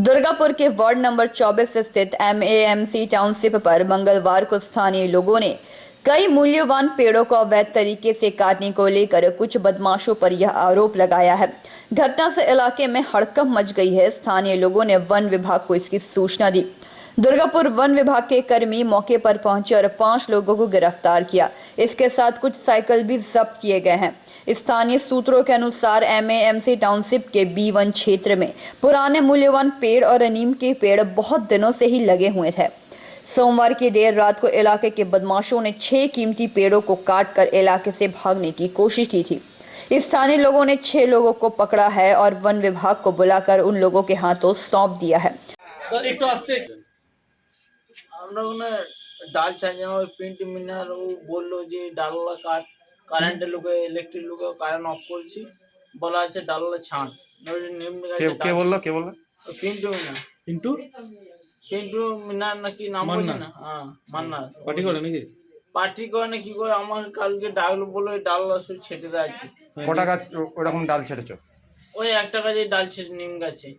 दुर्गापुर के ward number 24 स्थित एमएएमसी township पर मंगलवार को स्थानीय लोगों ने कई मूल्यवान पेड़ों को अवैध तरीके से काटने को लेकर कुछ बदमाशों पर यह आरोप लगाया है। घटना से इलाके में हड़कंप मच गई है। स्थानीय लोगों ने वन विभाग को इसकी सूचना दी। दुर्गापुर वन विभाग के कर्मी मौके पर पहुंचे और 5 लोगों को गिरफ्तार किया। इसके साथ कुछ साइकिल भी जब्त किए गए हैं। स्थानीय सूत्रों के अनुसार एमएएमसी टाउनशिप के B1 क्षेत्र में पुराने मूल्यवान पेड़ और नीम के पेड़ बहुत दिनों से ही लगे हुए थे। सोमवार की देर रात को इलाके के बदमाशों ने 6 कीमती पेड़ों को काटकर इलाके से भागने की कोशिश की थी। स्थानीय लोगों ने 6 लोगों को पकड़ा है और वन विभाग को बुलाकर उन लोगों के हाथों सौंप दिया है। ডাল চাই যেন ওই প্রিন্ট মিনার ও বললো যে ডালওয়ালা কারেন্টের লোকে ইলেকট্রিক লোকে কারেন্ট অফ করেছি বলা আছে ডালওয়ালা ছাঁট নিম্ন কে বললো পিন্টু মিনার পিন্টু মিনার নাকি নাম বলছে না হ্যাঁ মান্নার পার্টি করে নাকি পার্টি করে না কি করে আমার কালকে ডাকলো বললো ডালওয়ালা সব ছেটে দেয় আর কি। কটা গাছ ওরকম ডাল ছেড়েছো? ওই একটা গাছে ডাল ছেটে নিম গাছে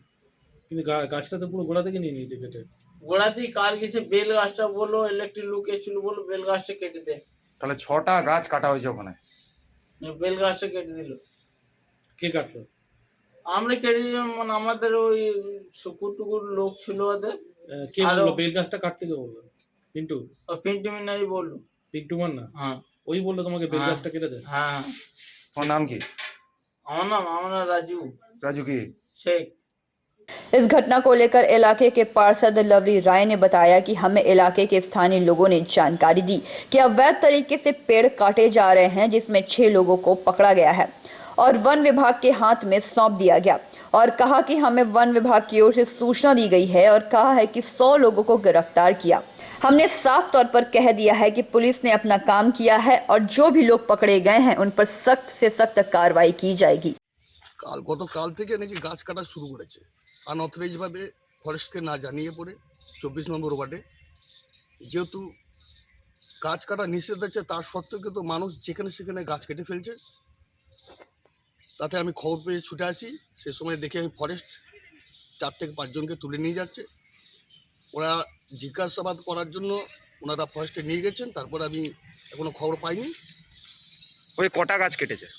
কিন্তু গাছটা তো পুরো গোড়া থেকে নিয়ে নিয়েছে কেটে। গোড়াতেই কার গেছে বেল গাছটা বললো ইলেকট্রিক লোক এসেছিল বললো বেল গাছটা কেটে দে। তাহলে 6টা গাছ কাটা হয়েছে ওখানে। বেল গাছটা কেটে দিল। কে কাটলো? আমরা কেটে দিলাম, মানে আমাদের ওই শুকুর লোক ছিল ওদের। কে বললো বেল গাছটা কাটতে? কে বললো? পিন্টু? পিন্টু মিনারি বললো। পিন্টু মান্না? হ্যাঁ ওই বললো তোমাকে বেল গাছটা কেটে দে? হ্যাঁ। তোমার নাম কি? আমার নাম राजू की शेख। इस घटना को लेकर इलाके के पार्षद लवली राय ने बताया कि हमें इलाके के स्थानीय लोगों ने जानकारी दी कि अवैध तरीके से पेड़ काटे जा रहे हैं, जिसमें 6 लोगों को पकड़ा गया है और वन विभाग के हाथ में सौंप दिया गया और कहा कि हमें वन विभाग की ओर से सूचना दी गई है और कहा है कि 100 लोगों को गिरफ्तार किया। हमने साफ तौर पर कह दिया है कि पुलिस ने अपना काम किया है और जो भी लोग पकड़े गए हैं उन पर सख्त से सख्त कार्रवाई की जाएगी। গতকাল থেকে নাকি গাছ কাটা শুরু করেছে আনঅথরাইজভাবে, ফরেস্টকে না জানিয়ে পড়ে 24 নম্বর ওয়ার্ডে। যেহেতু গাছ কাটা নিষেধ আছে তার সত্ত্বেও কিন্তু মানুষ যেখানে সেখানে গাছ কেটে ফেলছে। তাতে আমি খবর পেয়ে ছুটে আসি। সে সময় দেখে আমি ফরেস্ট 4 থেকে 5 জনকে তুলে নিয়ে যাচ্ছে। ওরা জিজ্ঞাসাবাদ করার জন্য ওনারা ফরেস্টে নিয়ে গেছেন। তারপর আমি এখনো খবর পাইনি। ওই কটা গাছ কেটেছে?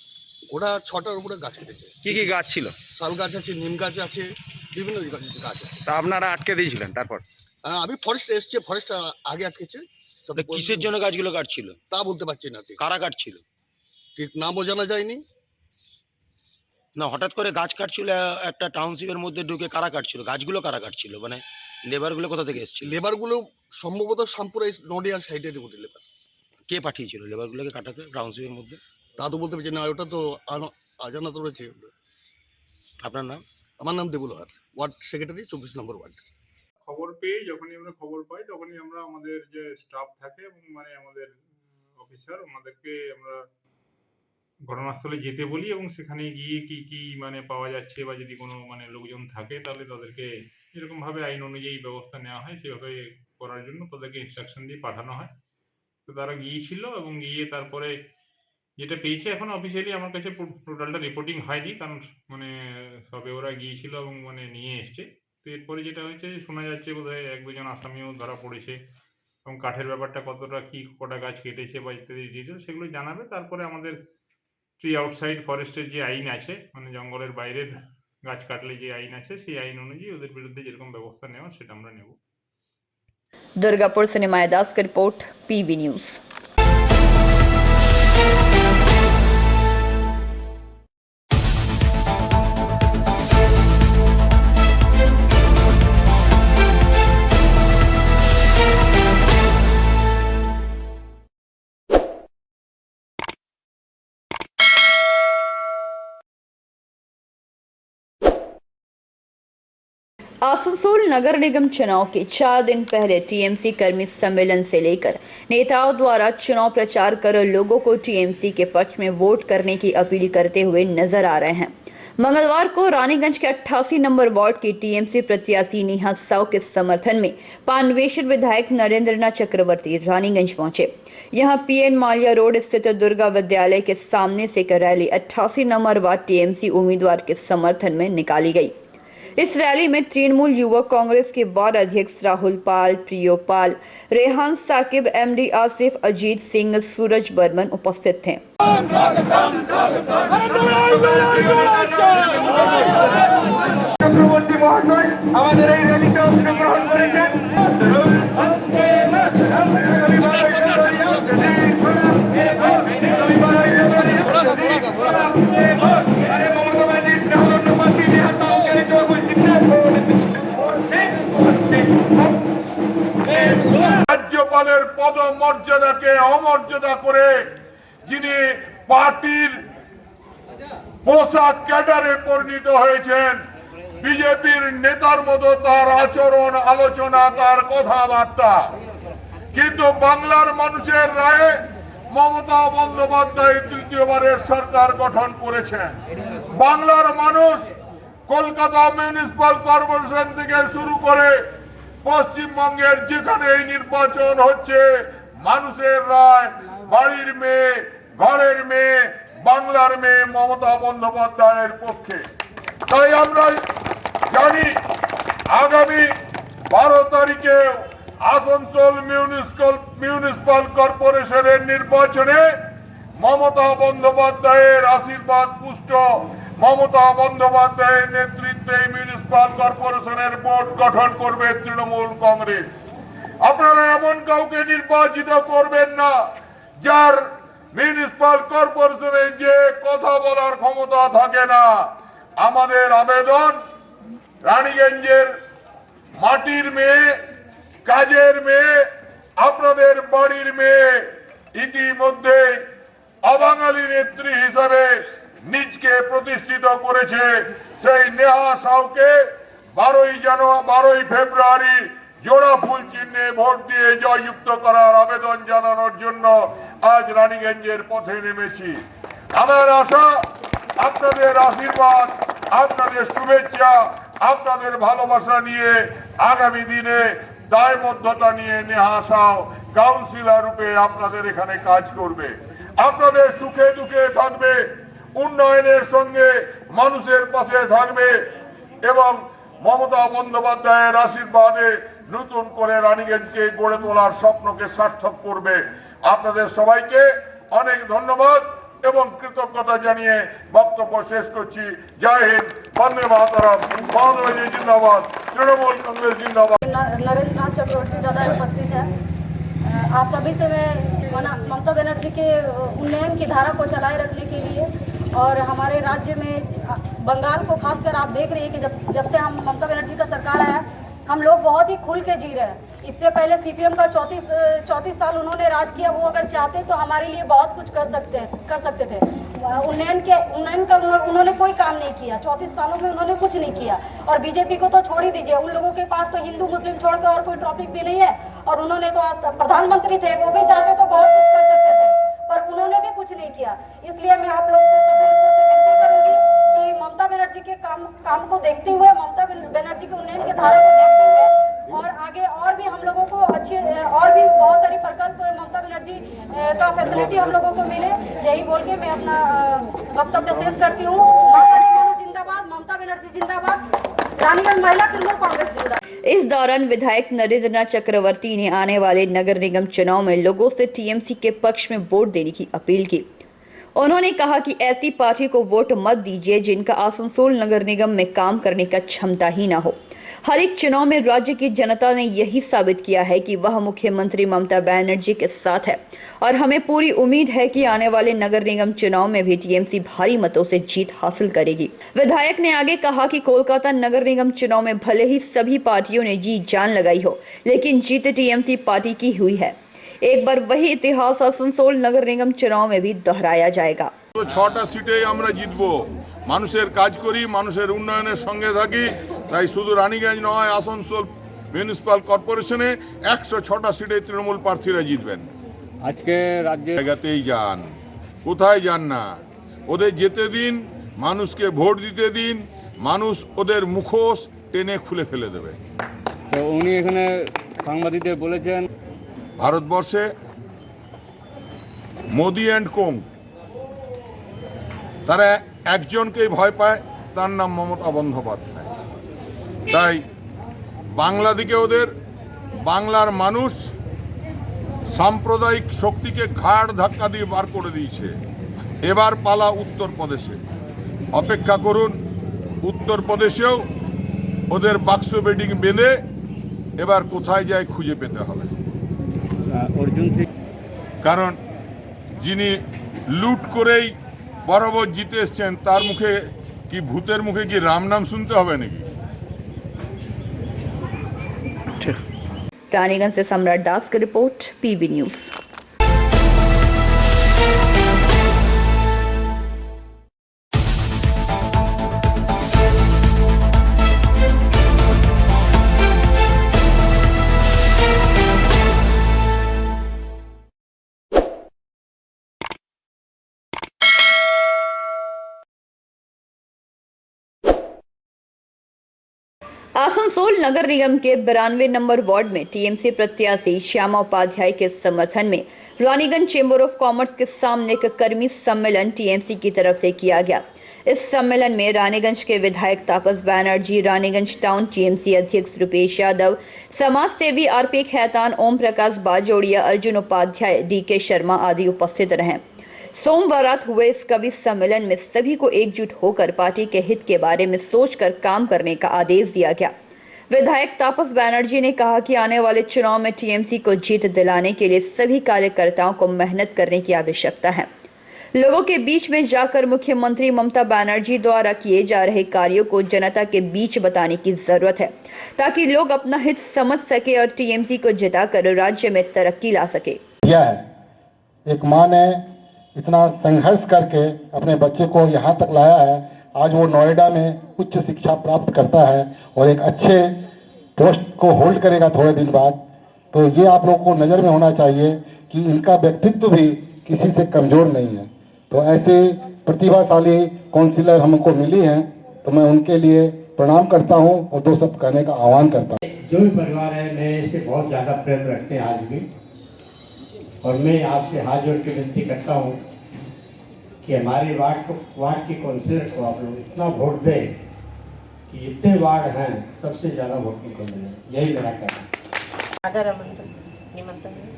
ওরা 6টার উপরে গাছ কেটেছে। কি কি গাছ ছিল? শাল গাছ আছে, নিম গাছ আছে, বিভিন্ন গাছ আছে। তা আপনারা আটকে দিয়েছিলেন? তারপর আমি ফরেস্ট এসছে, ফরেস্ট আগে আটকেছে। কিসের জন্য গাছগুলো কাটছিল তা বলতে পারছি না, ঠিক কারা কাটছিল ঠিক নামও জানা যায়নি। না হঠাৎ করে গাছ কাটছিল একটা টাউনশিপের মধ্যে ঢুকে কারা কাটছিল গাছগুলো? কারা কাটছিল মানে লেবারগুলো কোথা থেকে এসেছিল? লেবারগুলো সম্ভবত শামপুরা নডিয়ার সাইডের উপরে লেবার। কে পাঠিয়েছিল লেবারগুলোকে কাটাতে টাউনশিপের মধ্যে? তা তো বলতে পারছি না, ওটা তো অজানা তো রয়েছে। আপনার নাম? আমার নাম দেবুল হার, ওয়ার্ড সেক্রেটারি, 24 নম্বর ওয়ার্ড। খবর পেয়ে যখনই আমরা খবর পাই তখনই আমরা আমাদের যে স্টাফ থাকে এবং মানে আমাদের অফিসার ওনাদেরকে আমরা ঘটনাস্থলে যেতে বলি এবং সেখানে গিয়ে কি কি মানে পাওয়া যাচ্ছে বা যদি কোনো মানে লোকজন থাকে তাহলে তাদেরকে যেরকমভাবে আইন অনুযায়ী ব্যবস্থা নেওয়া হয় সেভাবে করার জন্য তাদেরকে ইনস্ট্রাকশন দিয়ে পাঠানো হয়। তো তারা গিয়েছিল এবং গিয়ে তারপরে যেটা পেয়েছে এখন অফিসিয়ালি আমার কাছে টোটালটা রিপোর্টিং হয়নি, কারণ মানে সবে ওরা গিয়েছিল এবং মানে নিয়ে এসছে। তো এরপরে যেটা হয়েছে শোনা যাচ্ছে বোধহয় 1-2 জন আসামিও ধরা পড়েছে এবং কাঠের ব্যাপারটা কতটা কি কটা গাছ কেটেছে বা ইত্যাদি ডিটেলস সেগুলো জানাবে। তারপরে আমাদের ট্রি আউটসাইড ফরেস্টের যে আইন আছে, মানে জঙ্গলের বাইরের গাছ কাটলে যে আইন আছে সেই আইন অনুযায়ী ওদের বিরুদ্ধে যেরকম ব্যবস্থা নেওয়া সেটা আমরা নেব। दुर्गापुर से निमाय दास की रिपोर्ट, PV न्यूज। आसनसोल नगर निगम चुनाव के 4 दिन पहले टीएमसी कर्मी सम्मेलन से लेकर नेताओं द्वारा चुनाव प्रचार कर लोगों को टीएमसी के पक्ष में वोट करने की अपील करते हुए नजर आ रहे हैं। मंगलवार को रानीगंज के 88 नंबर वार्ड की टीएमसी प्रत्याशी नेहा साव के समर्थन में पानवेश्वर विधायक नरेंद्रनाथ चक्रवर्ती रानीगंज पहुंचे। यहां पीएन मालिया रोड स्थित दुर्गा विद्यालय के सामने से एक रैली 88 नंबर वार्ड टीएमसी उम्मीदवार के समर्थन में निकाली गई। इस रैली में तृणमूल युवक कांग्रेस के वार्ड अध्यक्ष राहुल पाल, प्रियो पाल, रेहान साकिब, एमडी आसिफ, अजीत सिंह, सूरज बर्मन उपस्थित थे। চক্রবর্তী মহাশয় আমাদের এই র্যালিতে অংশগ্রহণ করেছেন। রাজ্যপালের পদমর্যাদাকে অমর্যাদা করে যিনি পার্টির পোশাক ক্যাডারে পরিণত হয়েছেন, বিজেপির নেতার মতো তার আচরণ, আলোচনা, তার কথাবার্তা, কিন্তু বাংলার মানুষের রায়ে মমতা বন্দ্যোপাধ্যায় তৃতীয়বারের সরকার গঠন করেছেন। বাংলার মানুষ কলকাতা মিউনিসিপাল কর্পোরেশন থেকে শুরু করে পশ্চিমবঙ্গের যেখানে এই নির্বাচন হচ্ছে, মানুষের রায় বাড়ির মেয়ে, ঘরের মেয়ে, বাংলার মেয়ে মমতা বন্দ্যোপাধ্যায়ের পক্ষে। তাই আমরা জানি আগামী 12 তারিখে আসানসোল মিউনিসিপাল কর্পোরেশনের নির্বাচনে মমতা বন্দ্যোপাধ্যায়ের আশীর্বাদ পুষ্ট, মমতা বন্দ্যোপাধ্যায়ের নেতৃত্বে মিউনিসিপাল কর্পোরেশনের বোর্ড গঠন করবে তৃণমূল কংগ্রেস। আপনারা এমন কাউকে নির্বাচিত করবেন না যার মিউনিসিপাল কর্পোরেশনে যে কথা বলার ক্ষমতা থাকে না। আমাদের আবেদন, রানীগঞ্জের মাটির মেয়ে, কাজের মেয়ে, আপনাদের বাড়ির মেয়ে ইতিমধ্যে অবাঙালি নেত্রী হিসাবে নিজকে প্রতিষ্ঠিত করেছে। সেই নেহা সাউকে 12 ফেব্রুয়ারি জোড়া ফুল চিহ্নে ভোট দিয়ে জয়যুক্ত করার আবেদন জানানোর জন্য আজ রানীগঞ্জের পথে নেমেছি। আমার আশা, আপনাদের আশীর্বাদ, আপনাদের শুভেচ্ছা, আপনাদের ভালোবাসা নিয়ে আগামী দিনে দায়বদ্ধতা নিয়ে নেহা সাউ কাউন্সিলর রূপে আপনাদের এখানে কাজ করবে, আপনাদের সুখে দুঃখে থাকবে, উন্নয়নের সঙ্গে মানুষের পাশে থাকবে এবং মমতা বন্দ্যোপাধ্যায়ের আশীর্বাদে নতুন করে রানীগঞ্জকে গড়ে তোলার স্বপ্নকে সার্থক করবে। আপনাদের সবাইকে অনেক ধন্যবাদ এবং কৃতজ্ঞতা জানিয়ে বক্তব্য শেষ করছি। জয় হিন্দ, বন্দে মাতরম, বাংলাদেশ जिंदाबाद, तृणमूल कांग्रेस जिंदाबाद। नरेंद्र नाथ चक्रवर्ती दादा उपस्थित है। आप सभी से मैं ममता बनर्जी के उन्नयन की धारा को चलाए रखने के लिए और हमारे राज्य में बंगाल को खासकर आप देख रहे हैं कि जब से हम ममता बनर्जी का सरकार आया, हम लोग बहुत ही खुल के जी रहे हैं। इससे पहले सीपीएम का 34 साल उन्होंने राज किया, वो अगर चाहते तो हमारे लिए बहुत कुछ कर सकते थे। उन्नयन का उन्होंने कोई काम नहीं किया, 34 सालों में उन्होंने कुछ नहीं किया। और बीजेपी को तो छोड़ ही दीजिए, उन लोगों के पास तो हिंदू मुस्लिम छोड़ के और कोई टॉपिक भी नहीं है। और उन्होंने तो आज प्रधानमंत्री थे, वो भी चाहते तो बहुत कुछ कर सकते थे, पर उन्होंने भी कुछ नहीं किया। इसलिए मैं आप लोग से, सभी लोगों से विनती करूंगी कि ममता बनर्जी के काम को देखते हुए, ममता बनर्जी के उन्नयन के धारा को देखते हुए और आगे और भी हम लोगों को अच्छे और भी बहुत सारी प्रकल्प ममता बनर्जी का फैसिलिटी हम लोगों को मिले, यही बोल के मैं अपना वक्तव्य शेष करती हूँ। जिंदाबाद, ममता बनर्जी जिंदाबाद, रानीगंज महिला तृणमूल कांग्रेस जिंदाबाद। इस दौरान विधायक नरेंद्र नाथ चक्रवर्ती ने आने वाले नगर निगम चुनाव में लोगों से टीएमसी के पक्ष में वोट देने की अपील की। उन्होंने कहा कि ऐसी पार्टी को वोट मत दीजिए जिनका आसनसोल नगर निगम में काम करने का क्षमता ही ना हो। हर एक चुनाव में राज्य की जनता ने यही साबित किया है कि वह मुख्यमंत्री ममता बनर्जी के साथ है और हमें पूरी उम्मीद है कि आने वाले नगर निगम चुनाव में भी टीएमसी भारी मतों से जीत हासिल करेगी। विधायक ने आगे कहा कि कोलकाता नगर निगम चुनाव में भले ही सभी पार्टियों ने जी जान लगाई हो, लेकिन जीत टीएमसी पार्टी की हुई है। एक बार वही इतिहास आसनसोल नगर निगम चुनाव में भी दोहराया जाएगा। 6টা সিটেই আমরা জিতবো, মানুষের কাজ করি, মানুষের উন্নয়নের সঙ্গে থাকি। তাই শুধু রানীগঞ্জ নয়, আসানসোল মিউনিসিপাল কর্পোরেশনে 106টা সিটে তৃণমূল প্রার্থীরা জিতবেন। আজকে রাজ্যে জায়গাতেই যান, কোথায় যান না, ওদের যেতে দিন, মানুষকে ভোট দিতে দিন, মানুষ ওদের মুখোশ টেনে খুলে ফেলে দেবে। তো উনি এখানে সাংবাদিকদের বলেছেন ভারতবর্ষে মোদি অ্যান্ড কোং তারা একজনকেই ভয় পায়, তার নাম মমতা বন্দ্যোপাধ্যায়। তাই বাংলা দিকে ওদের বাংলার মানুষ সাম্প্রদায়িক শক্তিকে ঘাড় ধাক্কা দিয়ে বার করে দিয়েছে। এবার পালা উত্তরপ্রদেশে, অপেক্ষা করুন। উত্তরপ্রদেশেও ওদের বাক্স বেডিং বেঁধে এবার কোথায় যায় খুঁজে পেতে হবে। অর্জুন সিং কারণ যিনি লুট করেই বরাবর জিতে এসছেন তার মুখে কি, ভূতের মুখে কি রাম নাম শুনতে হবে নাকি? रानीगंज से सम्राट दास की रिपोर्ट, पीबी न्यूज। आसनसोल नगर निगम के 92 नंबर वार्ड में टीएमसी प्रत्याशी श्यामा उपाध्याय के समर्थन में रानीगंज चेंबर ऑफ कॉमर्स के सामने एक कर्मी सम्मेलन टीएमसी की तरफ से किया गया। इस सम्मेलन में रानीगंज के विधायक तापस बैनर्जी, रानीगंज टाउन टीएमसी अध्यक्ष रुपेश यादव, समाज सेवी आरपी खैतान, ओम प्रकाश बाजोड़िया, अर्जुन उपाध्याय, डीके शर्मा आदि उपस्थित रहे। सोमवार रात हुए इस कवि सम्मेलन में सभी को एकजुट होकर पार्टी के हित के बारे में सोचकर काम करने का आदेश दिया गया। विधायक तापस बैनर्जी ने कहा कि आने वाले चुनाव में टीएमसी को जीत दिलाने के लिए सभी कार्यकर्ताओं को मेहनत करने की आवश्यकता है। लोगों के बीच में जाकर मुख्यमंत्री ममता बनर्जी द्वारा किए जा रहे कार्यों को जनता के बीच बताने की जरूरत है, ताकि लोग अपना हित समझ सके और टीएमसी को जिताकर राज्य में तरक्की ला सके। एक माँ ने इतना संघर्ष करके अपने बच्चे को यहाँ तक लाया है, आज वो नोएडा में उच्च शिक्षा प्राप्त करता है और एक अच्छे पोस्ट को होल्ड करेगा थोड़े दिन बाद। तो ये आप लोगों को नज़र में होना चाहिए कि इनका व्यक्तित्व भी किसी से कमज़ोर नहीं है। तो ऐसे प्रतिभाशाली काउंसिलर हमको मिली हैं, तो मैं उनके लिए प्रणाम करता हूँ और दो शब्द कहने का आह्वान करता हूँ। जो भी परिवार है मेरे से बहुत ज़्यादा प्रेम रखते हैं आज भी, और मैं आपसे हाथ जोड़ के विनती करता हूँ कि हमारे वार्ड के काउंसिलर को आप लोग इतना वोट दें कि जितने वार्ड हैं सबसे ज़्यादा वोट उनको मिले। यही मेरा कहना है। आदर निमंत्रण है।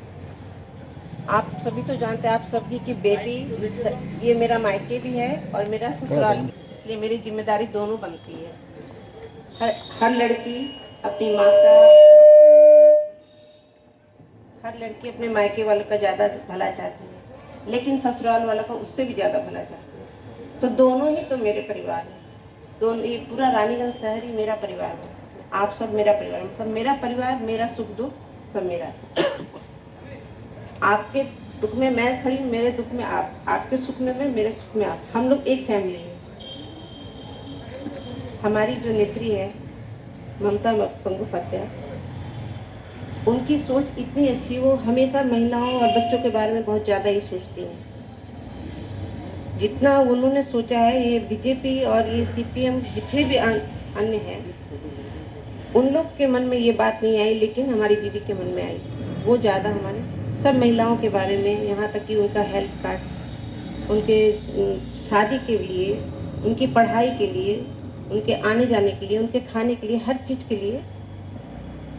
आप सभी तो जानते हैं, आप सभी की बेटी, ये मेरा मायके भी है और मेरा ससुराल भी, इसलिए मेरी जिम्मेदारी दोनों बनती है। हर लड़की अपनी माँ का, हर लड़की अपने मायके वाले का ज़्यादा भला चाहती है, लेकिन ससुराल वाला का उससे भी ज़्यादा भला चाहती है। तो दोनों ही तो मेरे परिवार हैं, दोनों, ये पूरा रानीगंज शहर ही मेरा परिवार है। आप सब मेरा परिवार, मतलब मेरा परिवार, मेरा सुख दुख सब मेरा है। आपके दुख में मैं खड़ी हूँ, मेरे दुख में आप, आपके सुख में मैं, मेरे सुख में आप, हम लोग एक फैमिली है। हमारी जो नेत्री है ममता बंदोपाध्याय, उनकी सोच इतनी अच्छी, वो हमेशा महिलाओं और बच्चों के बारे में बहुत ज़्यादा ही सोचती हैं। जितना उन्होंने सोचा है, ये बीजेपी और ये सीपीएम जितने भी अन्य हैं, उन लोग के मन में ये बात नहीं आई, लेकिन हमारी दीदी के मन में आई। वो ज़्यादा हमारे सब महिलाओं के बारे में, यहाँ तक कि उनका हेल्थ कार्ड, उनके शादी के लिए, उनकी पढ़ाई के लिए, उनके आने जाने के लिए, उनके खाने के लिए, हर चीज़ के लिए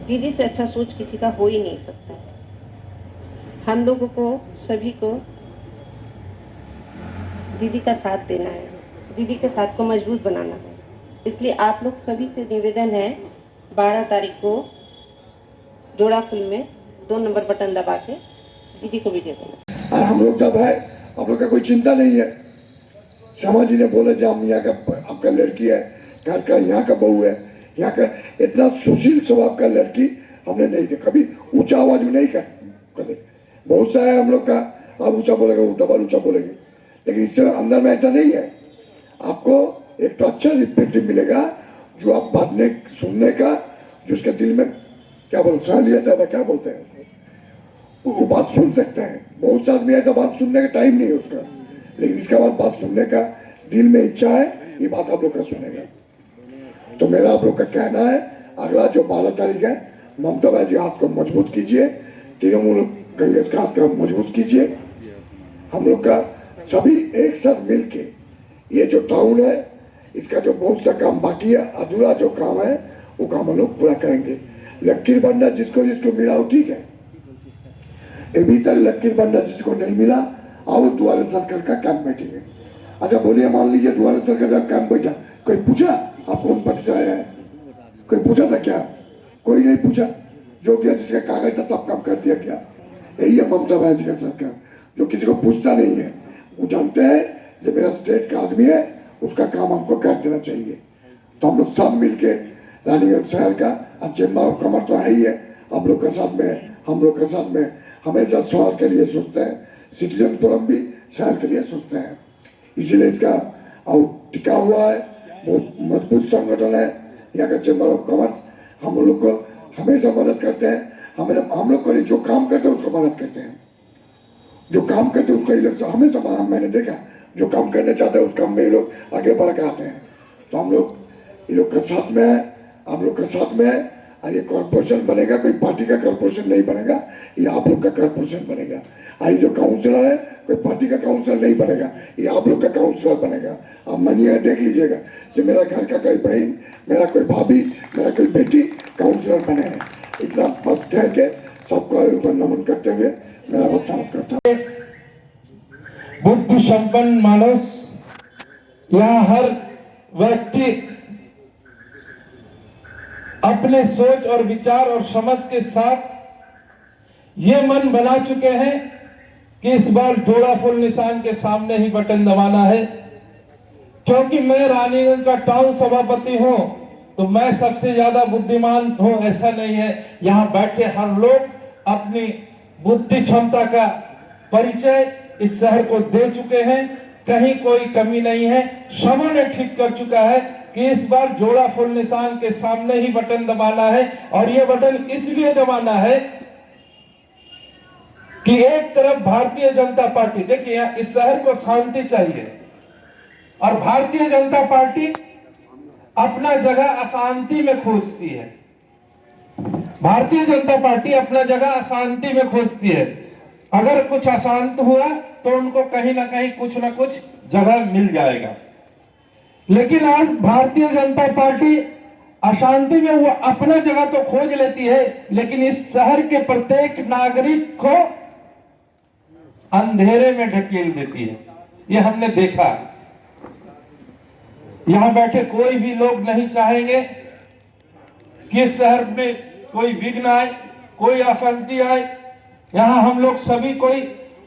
दीदी से अच्छा सोच किसी का हो ही नहीं सकता। हम लोगों को सभी को दीदी का साथ देना है, दीदी के साथ को मजबूत बनाना है। इसलिए आप लोग सभी से निवेदन है, 12 तारीख को जोड़ा फुल में 2 नंबर बटन दबा के दीदी को विजय करना। और हम लोग जब है, आप लोग का कोई चिंता नहीं है। श्यामा जी ने बोले जब हम यहाँ का, आपका लड़की है, घर का यहाँ का बहू है, यहाँ का इतना सुशील स्वभाव का लड़की हमने नहीं देखा, कभी ऊंचा आवाज में नहीं कभी। बहुत सा है हम लोग का, आप ऊंचा बोलेंगे वो डबल ऊंचा बोलेंगे, लेकिन इससे अंदर में ऐसा नहीं है। आपको एक तो अच्छा रिफ्लेक्टिव मिलेगा, जो आप बात ने सुनने का, जो उसके दिल में क्या बोल सह लिया जाता, क्या बोलते हैं, वो बात सुन सकते हैं। बहुत सा आदमी ऐसा बात सुनने का टाइम नहीं है उसका, लेकिन इसके बाद बात सुनने का दिल में इच्छा है, ये बात आप लोग का सुनेगा। तो मेरा आप लोग का कहना है, अगला जो 12 तारीख है, ममता बनर्जी हाथ को मजबूत कीजिए, तृणमूल कांग्रेस का हाथ को मजबूत कीजिए। हम लोग का सभी एक साथ मिलके ये जो टाउन है, इसका जो बहुत सा काम बाकी है, अधूरा जो काम है, वो काम हम लोग पूरा करेंगे। लकीर बंदा जिसको जिसको मिला वो ठीक है, अभी तक लकीर बंदा जिसको नहीं मिला आओ द्वारा सरकार का कैंप बैठेंगे। अच्छा बोलिए, मान लीजिए द्वारा सरकार का कैंप बैठा, कोई पूछा आप कौन पार्टी से आया है? कोई पूछा था क्या? कोई नहीं पूछा। जो गया जिसका कागज था सब काम कर दिया गया। यही है ममता बनर्जी का सरकार, जो किसी को पूछता नहीं है। वो जानते हैं जो मेरा स्टेट का आदमी है उसका काम हमको कर देना चाहिए। तो हम लोग सब मिलके रानीगंज शहर का चेंबर ऑफ कॉमर्स तो है ही है, आप लोग के साथ में, हम लोग के साथ में हमेशा शहर के लिए सोचते हैं। सिटीजन फोरम भी शहर के लिए सोचते हैं, इसीलिए इसका और टिका हुआ है, बहुत मजबूत संगठन है यहाँ का चेंबर ऑफ कॉमर्स। हम लोग को हमेशा मदद करते हैं, हम लोग को जो काम करते हैं उसको मदद करते हैं, जो काम करते हैं उसको ये लोग हमेशा, मैंने देखा जो काम करने चाहते हैं उस काम में ये लोग आगे बढ़ के आते हैं। तो हम लोग ये लोग के साथ में है, आप लोग के साथ में है। और ये कॉर्पोरेशन बनेगा, कोई पार्टी का कॉर्पोरेशन नहीं बनेगा, ये आप लोग का कॉर्पोरेशन बनेगा। आई जो काउंसलर है कोई पार्टी का काउंसलर नहीं बनेगा, ये आप लोग का काउंसलर बनेगा। आप मानिएगा, देख लीजिएगा कि मेरा घर का कोई बहन, मेरा कोई भाभी, मेरा कोई बेटी काउंसलर बने हैं। इतना बात कह के सबको ऊपर नमन करते हुए मेरा बात समाप्त करता हूँ। बुद्धि संपन्न मानुष, यहाँ हर व्यक्ति अपने सोच और विचार और समझ के साथ ये मन बना चुके हैं कि इस बार जोड़ा फुल निशान के सामने ही बटन दबाना है। क्योंकि मैं रानीगंज का टाउन सभापति हूं तो मैं सबसे ज्यादा बुद्धिमान हूं ऐसा नहीं है। यहाँ बैठे हर लोग अपनी बुद्धि क्षमता का परिचय इस शहर को दे चुके हैं, कहीं कोई कमी नहीं है। समय ने ठीक कर चुका है कि इस बार जोड़ा फुल निशान के सामने ही बटन दबाना है। और ये बटन इसलिए दबाना है कि एक तरफ भारतीय जनता पार्टी, देखिए इस शहर को शांति चाहिए और भारतीय जनता पार्टी अपना जगह अशांति में खोजती है। भारतीय जनता पार्टी अपना जगह अशांति में खोजती है। अगर कुछ अशांत हुआ तो उनको कहीं ना कहीं कुछ ना कुछ जगह मिल जाएगा। लेकिन आज भारतीय जनता पार्टी अशांति में वो अपना जगह तो खोज लेती है, लेकिन इस शहर के प्रत्येक नागरिक को अंधेरे में ढकेल देती है। ये हमने देखा। यहां बैठे कोई भी लोग नहीं चाहेंगे कि इस शहर में कोई विघ्न आए, कोई अशांति आए। यहां हम लोग सभी कोई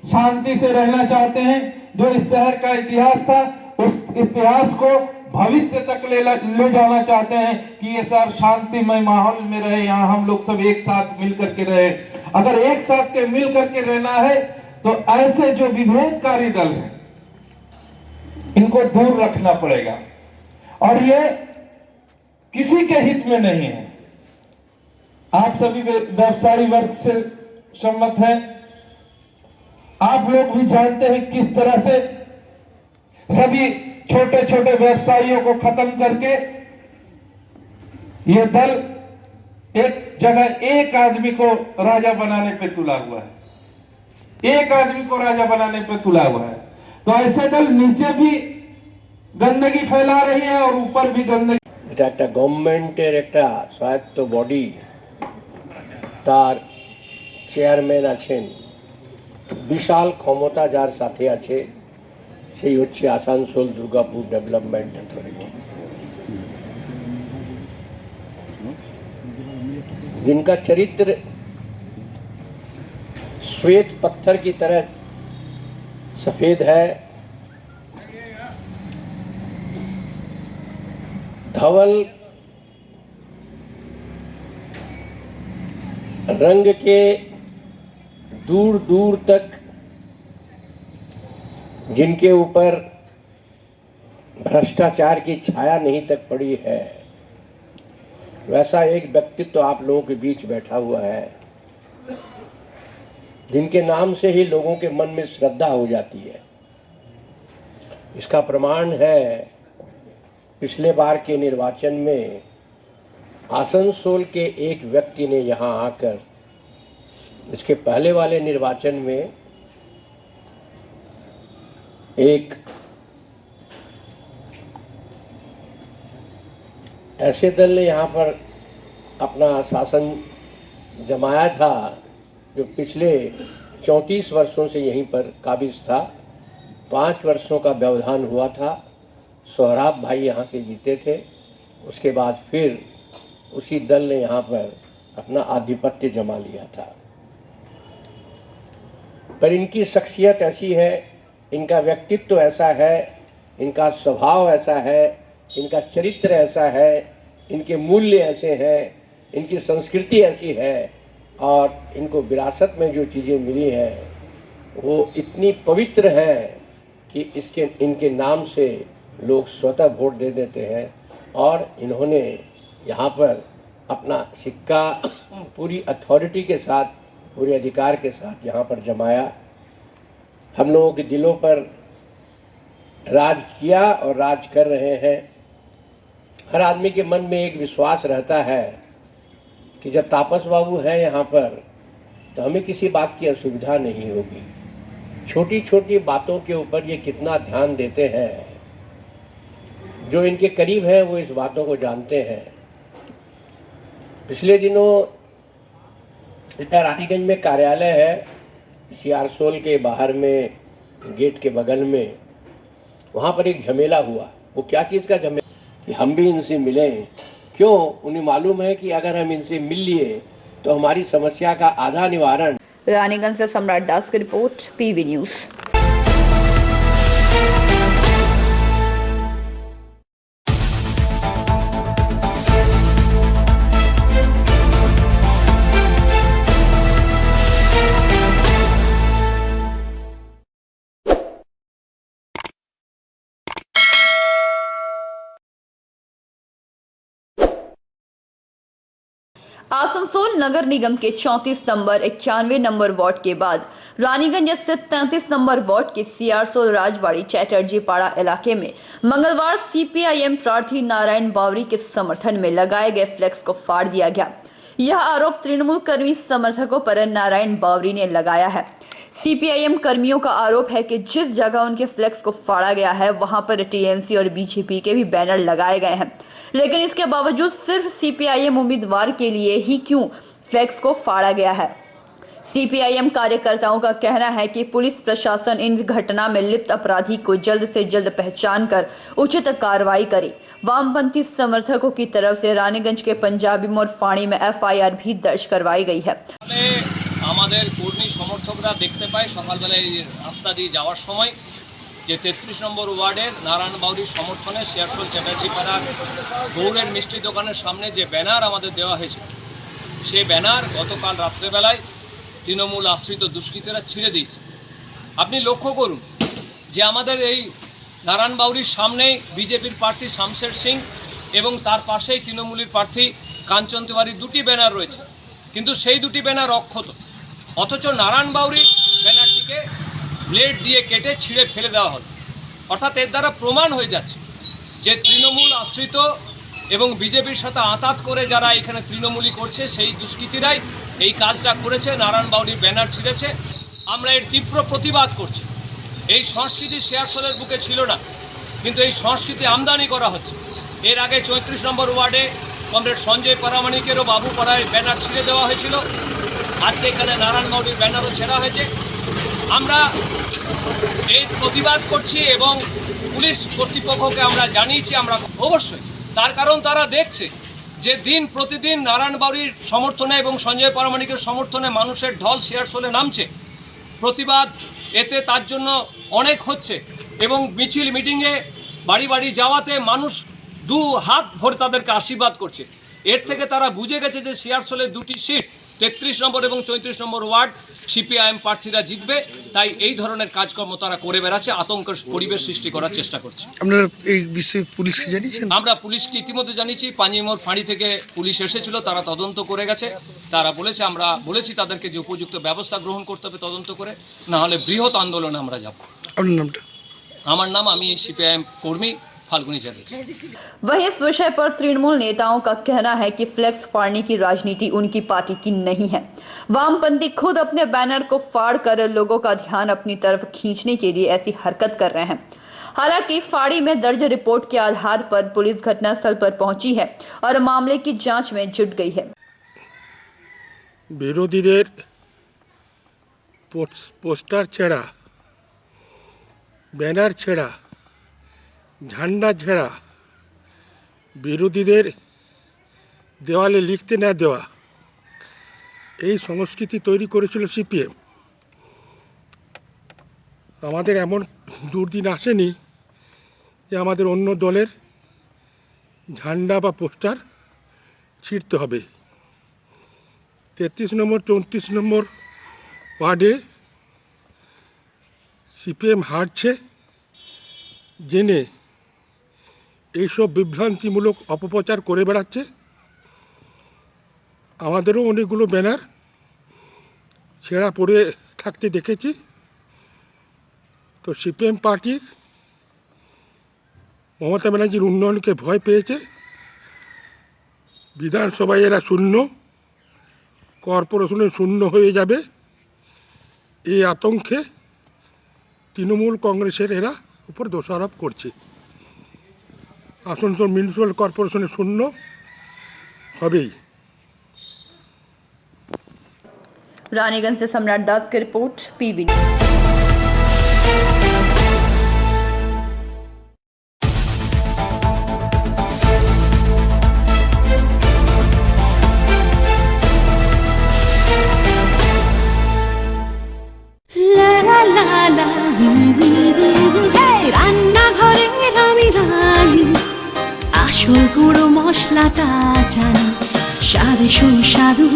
शांति से रहना चाहते हैं। जो इस शहर का इतिहास था उस इतिहास को भविष्य तक ले जाना चाहते हैं कि ये शहर शांतिमय माहौल में रहे, यहाँ हम लोग सब एक साथ मिल करके रहे। अगर एक साथ के मिल करके रहना है तो ऐसे जो विभेदकारी दल हैं इनको दूर रखना पड़ेगा और ये किसी के हित में नहीं है। आप सभी व्यवसायी वर्ग से सम्मत हैं। आप लोग भी जानते हैं किस तरह से सभी छोटे छोटे व्यवसायियों को खत्म करके ये दल एक जगह एक आदमी को राजा बनाने पे तुला हुआ है। एक आदमी को राजा बनाने पे तुला हुआ है। तो ऐसे दल नीचे भी गंदगी फैला रही है और ऊपर भी गंदगी। এটা একটা গভর্নমেন্টের একটা স্বায়ত্ত বডি, তার চেয়ারম্যান আছেন, বিশাল ক্ষমতা যার সাথে আছে সেই হচ্ছে আসানসোল দুর্গাপুর ডেভেলপমেন্ট অথরিটি, जिनका चरित्र श्वेत पत्थर की तरह सफेद है। धवल रंग के दूर दूर तक जिनके ऊपर भ्रष्टाचार की छाया नहीं तक पड़ी है, वैसा एक व्यक्तित्व तो आप लोगों के बीच बैठा हुआ है जिनके नाम से ही लोगों के मन में श्रद्धा हो जाती है। इसका प्रमाण है पिछले बार के निर्वाचन में आसनसोल के एक व्यक्ति ने यहाँ आकर, इसके पहले वाले निर्वाचन में एक ऐसे दल ने यहाँ पर अपना शासन जमाया था, जो पिछले 34 वर्षों से यहीं पर काबिज था। 5 वर्षों का व्यवधान हुआ था। सोहराब भाई यहाँ से जीते थे। उसके बाद फिर उसी दल ने यहाँ पर अपना आधिपत्य जमा लिया था। पर इनकी शख्सियत ऐसी है, इनका व्यक्तित्व ऐसा है, इनका स्वभाव ऐसा है, इनका चरित्र ऐसा है, इनके मूल्य ऐसे हैं, इनकी संस्कृति ऐसी है और इनको विरासत में जो चीज़ें मिली हैं वो इतनी पवित्र हैं कि इनके नाम से लोग स्वतः वोट दे देते हैं। और इन्होंने यहाँ पर अपना सिक्का पूरी अथॉरिटी के साथ, पूरे अधिकार के साथ यहाँ पर जमाया। हम लोगों के दिलों पर राज किया और राज कर रहे हैं। हर आदमी के मन में एक विश्वास रहता है कि जब तापस बाबू हैं यहाँ पर तो हमें किसी बात की असुविधा नहीं होगी। छोटी छोटी बातों के ऊपर ये कितना ध्यान देते हैं, जो इनके करीब हैं वो इस बातों को जानते हैं। पिछले दिनों रानीगंज में कार्यालय है, सियारसोल के बाहर में गेट के बगल में, वहाँ पर एक झमेला हुआ। वो क्या चीज़ का झमेला कि हम भी इनसे मिलें। क्यों? उन्हें मालूम है कि अगर हम इनसे मिल लिए तो हमारी समस्या का आधा निवारण। रानीगंज से सम्राट दास की रिपोर्ट, पीवी न्यूज़। आसनसोल नगर निगम के 34 नंबर 91 नंबर वार्ड के बाद रानीगंज स्थित 33 नंबर वार्ड के सियारसोल राजवाड़ी चैटर्जी पाड़ा इलाके में मंगलवार सीपीआईएम प्रार्थी नारायण बावरी के समर्थन में लगाए गए फ्लेक्स को फाड़ दिया गया। यह आरोप तृणमूल कर्मी समर्थकों पर नारायण बावरी ने लगाया है। सीपीआईएम कर्मियों का आरोप है कि जिस जगह उनके फ्लेक्स को फाड़ा गया है वहां पर टीएमसी और बीजेपी के भी बैनर लगाए गए हैं, लेकिन इसके बावजूद सिर्फ सीपीआईएम उम्मीदवार के लिए ही क्यों फ्लेक्स को फाड़ा गया है। सीपीआईएम कार्यकर्ताओं का कहना है कि पुलिस प्रशासन इन घटना में लिप्त अपराधी को जल्द से जल्द पहचान कर उचित कार्रवाई करे। वामपंथी समर्थकों की तरफ से रानीगंज के पंजाबी मोड़ फाणी में एफआईआर भी दर्ज करवाई गई है। আমাদের কর্মী সমর্থকরা দেখতে পায় সকালবেলা এই রাস্তা দিয়ে যাওয়ার সময় যে 33 নম্বর ওয়ার্ডের নারায়ণ বাউরির সমর্থনে শেয়ারসোল চ্যাটার্জি পাড়ার গৌড়ের মিষ্টি দোকানের সামনে যে ব্যানার আমাদের দেওয়া হয়েছে সেই ব্যানার গতকাল রাত্রেবেলায় তৃণমূল আশ্রিত দুষ্কৃতীরা ছিঁড়ে দিয়েছে। আপনি লক্ষ্য করুন যে আমাদের এই নারায়ণ বাউরির সামনেই বিজেপির প্রার্থী শামশের সিং এবং তার পাশেই তৃণমূলের প্রার্থী কাঞ্চন তিওয়ারির দুটি ব্যানার রয়েছে, কিন্তু সেই দুটি ব্যানার অক্ষত। অথচ নারায়ণ বাউরির ব্যানারটিকে ব্লেড দিয়ে কেটে ছিঁড়ে ফেলে দেওয়া হলো। অর্থাৎ এর দ্বারা প্রমাণ হয়ে যাচ্ছে যে তৃণমূল আশ্রিত এবং বিজেপির সাথে আঁতাত করে যারা এখানে তৃণমূলী করছে সেই দুষ্কৃতীরাই এই কাজটা করেছে, নারায়ণ বাউরির ব্যানার ছিঁড়েছে। আমরা এর তীব্র প্রতিবাদ করছি। এই সংস্কৃতি শেয়ারসোলের বুকে ছিল না, কিন্তু এই সংস্কৃতি আমদানি করা হচ্ছে। এর আগে 34 নম্বর ওয়ার্ডে কমরেড সঞ্জয় পরামানিকেরও বাবুপাড়ায় ব্যানার ছিঁড়ে দেওয়া হয়েছিল। আজকে এখানে নারায়ণ বাউরির ব্যানারও ছেঁড়া হয়েছে। আমরা এই প্রতিবাদ করছি এবং পুলিশ কর্তৃপক্ষকে আমরা জানিয়েছি। আমরা অবশ্যই তার কারণ তারা দেখছে যে দিন প্রতিদিন নারায়ণ বাউরির সমর্থনে এবং সঞ্জয় পরামানিকের সমর্থনে মানুষের ঢল শেয়ারসোলে নামছে। প্রতিবাদ এতে তার জন্য অনেক হচ্ছে এবং মিছিল মিটিংয়ে বাড়ি বাড়ি যাওয়াতে মানুষ দু হাত ভরে তাদেরকে আশীর্বাদ করছে। এর থেকে তারা বুঝে গেছে যে শেয়ারসোলের দুটি সিট 33 নম্বর এবং 34 নম্বর ওয়ার্ড সিপিআইএম প্রার্থীরা জিতবে, তাই এই ধরনের কাজকর্ম তারা করে বেড়াচ্ছে, আতঙ্কের পরিবেশ সৃষ্টি করার চেষ্টা করছে। আপনারা এই বিষয়ে পুলিশকে জানিয়েছেন? আমরা পুলিশকে ইতিমধ্যে জানিয়েছি। পাঞ্জিমোড় ফাঁড়ি থেকে পুলিশ এসেছিল, তারা তদন্ত করে গেছে। তারা বলেছে, আমরা বলেছি তাদেরকে যে উপযুক্ত ব্যবস্থা গ্রহণ করতে হবে তদন্ত করে, না হলে বৃহৎ আন্দোলনে আমরা যাব। আপনার নামটা? আমার নাম, আমি সিপিআইএম কর্মী फाल्गुनी चैटर्जी। वहीं इस विषय पर तृणमूल नेताओं का कहना है कि फ्लेक्स फाड़ने की राजनीति उनकी पार्टी की नहीं है। वामपंथी खुद अपने बैनर को फाड़ कर लोगों का ध्यान अपनी तरफ खींचने के लिए ऐसी हरकत कर रहे हैं। हालांकि फाड़ी में दर्ज रिपोर्ट के आधार पर पुलिस घटनास्थल पर पहुंची है और मामले की जांच में जुट गई है। বিরোধীদের পোস্টার ছেঁড়া, ব্যানার ছেঁড়া, ঝান্ডা ছেঁড়া, বিরোধীদের দেওয়ালে লিখতে না দেওয়া, এই সংস্কৃতি তৈরি করেছিল সিপিএম। আমাদের এমন দুর্দিন আসেনি যে আমাদের অন্য দলের ঝান্ডা বা পোস্টার ছিঁড়তে হবে। 33 নম্বর 34 নম্বর ওয়ার্ডে সিপিএম হারছে জেনে এইসব বিভ্রান্তিমূলক অপপ্রচার করে বেড়াচ্ছে। আমাদেরও অনেকগুলো ব্যানার ছেঁড়া পড়ে থাকতে দেখেছি। তো সিপিএম পার্টির মমতা ব্যানার্জির উন্নয়নকে ভয় পেয়েছে। বিধানসভায় এরা শূন্য, কর্পোরেশনে শূন্য হয়ে যাবে, এই আতঙ্কে তৃণমূল কংগ্রেসের এরা উপর দোষারোপ করছে। আসানসোল মিউনিসিপ্যাল কর্পোরেশনে শূন্য হবেই। रानीगंज से सम्राट दास की रिपोर्ट, पीवी। রান্নাঘরের আমি রানী, আসল গুঁড়ো মশলাটা জানি, স্বাদে সুস্বাদু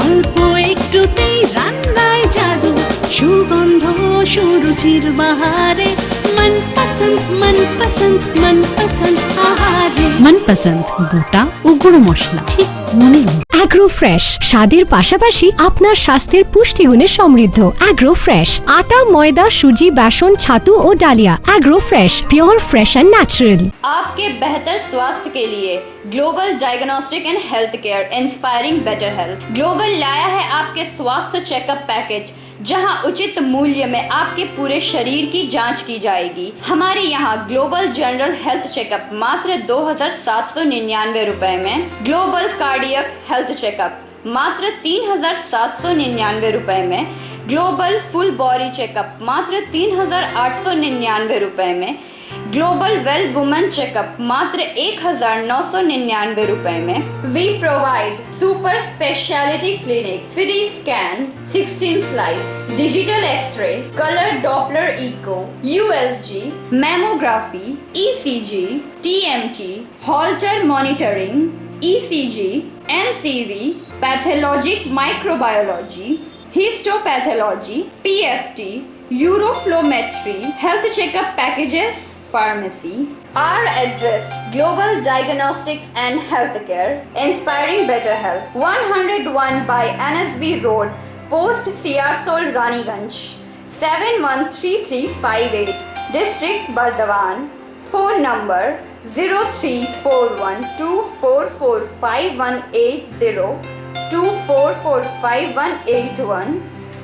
অল্প একটুতেই রান্নায় জাদু, সুগন্ধ সুরুচির বাহারে मनपसंद मनपसंद मनपसंद आहारे मनपसंद গোটা ও গুঁড়ো মশলা ঠিক মনে। অ্যাগ্রো ফ্রেশ স্বাদের পাশাপাশি আপনার স্বাস্থ্যের পুষ্টিগুণে সমৃদ্ধ। অ্যাগ্রো ফ্রেশ আটা, ময়দা, সুজি, বেসন, ছাতু ও ডালিয়া। Agro fresh pure fresh and natural. आपके बेहतर स्वास्थ्य के लिए global diagnostic and health care inspiring better health global लाया है आपके स्वास्थ्य चेकअप पैकेज, जहां उचित मूल्य में आपके पूरे शरीर की जांच की जाएगी। हमारे यहाँ ग्लोबल जनरल हेल्थ चेकअप मात्र 2799 रुपए में, ग्लोबल कार्डियक हेल्थ चेकअप मात्र 3799 रुपए में, ग्लोबल फुल बॉडी चेकअप मात्र 3899 रुपए में, ग्लोबल वेल वुमेन चेकअप मात्र 1999 रुपए में। We provide super speciality clinic, CT scan, 16 slice, digital x-ray, colour doppler echo, USG, mammography, ECG, TMT, holter monitoring, ECG, NCV, pathologic microbiology, histopathology, PFT, uroflowmetry, health checkup packages, pharmacy. Our address: Global Diagnostics and Healthcare, inspiring better health. 101 by NSB Road, Post Siarsol, Raniganj, 713358, District Bardhaman. Phone number 0341244580, 244581,